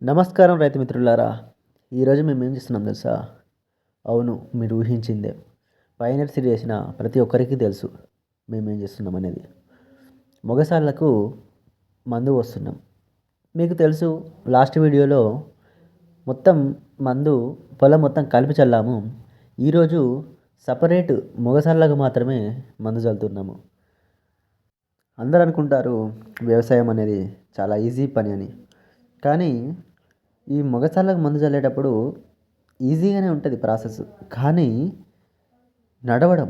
నమస్కారం రైతు మిత్రులారా. ఈరోజు మేమేం చేస్తున్నాం తెలుసా? అవును, మీరు ఊహించిందే. పైనర్ సీడ్ వేసిన ప్రతి ఒక్కరికి తెలుసు మేమేం చేస్తున్నామనేది. మొగసాలకు మందు పోస్తున్నాం. మీకు తెలుసు, లాస్ట్ వీడియోలో మొత్తం మందు పొలం మొత్తం కలిపి చల్లాము. ఈరోజు సపరేట్ మొగసాలకు మాత్రమే మందు చల్లుతున్నాము. అందరూ అనుకుంటారు వ్యవసాయం అనేది చాలా ఈజీ పని అని. కానీ ఈ మొగసాలకు మందు చల్లేటప్పుడు ఈజీగానే ఉంటుంది ప్రాసెస్. కానీ నడవడం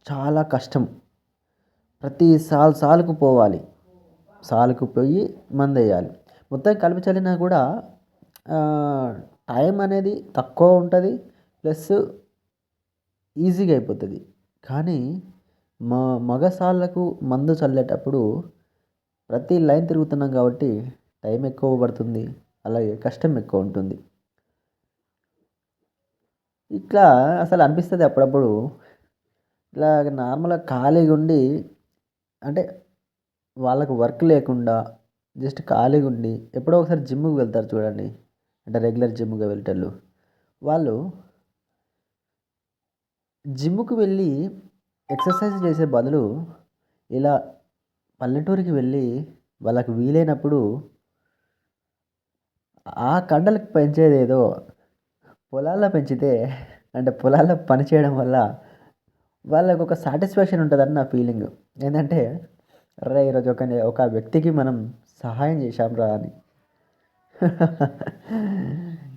చాలా కష్టం. ప్రతి సాలుకు పోవాలి. సాలుకు పోయి మందేయాలి. మొత్తం కలిపి చల్లినా కూడా టైం అనేది తక్కువ ఉంటుంది. ప్లస్ ఈజీగా అయిపోతుంది. కానీ మగసాలకు మందు చల్లేటప్పుడు ప్రతి లైన్ తిరుగుతున్నాం కాబట్టి టైం ఎక్కువ పడుతుంది. అలాగే కష్టం ఎక్కువ ఉంటుంది. ఇట్లా అసలు అనిపిస్తుంది అప్పుడప్పుడు. ఇట్లా నార్మల్‌గా ఖాళీగా ఉండి, అంటే వాళ్ళకు వర్క్ లేకుండా జస్ట్ ఖాళీగా ఉండి ఎప్పుడో ఒకసారి జిమ్‌కి వెళ్తారు చూడండి. అంటే రెగ్యులర్ జిమ్‌కి వెళ్ళేటోళ్ళు. వాళ్ళు జిమ్‌కి వెళ్ళి ఎక్సర్సైజ్ చేసే బదులు ఇలా పల్లెటూరికి వెళ్ళి వాళ్ళకి వీలైనప్పుడు ఆ కండలకు పెంచేదేదో పొలాల్లో పెంచితే, అంటే పొలాల్లో పని చేయడం వల్ల వాళ్ళకొక సాటిస్ఫాక్షన్ ఉంటదని నా ఫీలింగు. ఏందంటే, అర్రె! ఈరోజు ఒక వ్యక్తికి మనం సహాయం చేశాంరా అని.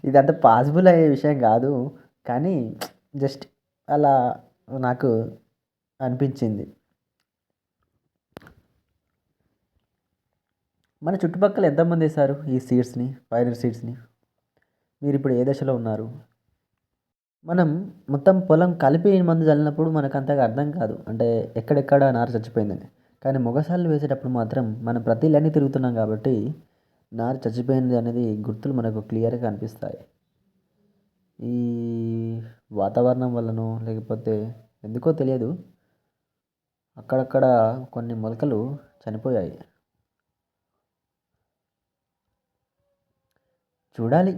ఇదంత పాసిబుల్ అయ్యే విషయం కాదు. కానీ జస్ట్ అలా నాకు అనిపించింది. మన చుట్టుపక్కల ఎంతమంది ఏసారు ఈ సీడ్స్‌ని, పైనర్ సీడ్స్‌ని? మీరిప్పుడు ఏ దశలో ఉన్నారు? మనం మొత్తం పొలం కలిపి మందు చల్లినప్పుడు మనకంతగా అర్థం కాదు. అంటే ఎక్కడెక్కడ నారు చచ్చిపోయిందని. కానీ మొగసాలు వేసేటప్పుడు మాత్రం మనం ప్రతి లైన్‌ని తిరుగుతున్నాం కాబట్టి నారు చచ్చిపోయింది అనేది గుర్తులు మనకు క్లియర్‌గా కనిపిస్తాయి. ఈ వాతావరణం వల్లనో లేకపోతే ఎందుకో తెలియదు, అక్కడక్కడ కొన్ని మొలకలు చనిపోయాయి. చూడాలి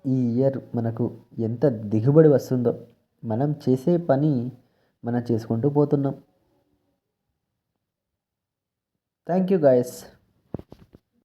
ఈ ఇయర్ మనకు ఎంత దిగుబడి వస్తుందో. మనం చేసే పని మనం చేసుకుంటూ పోతున్నాం. Thank you guys.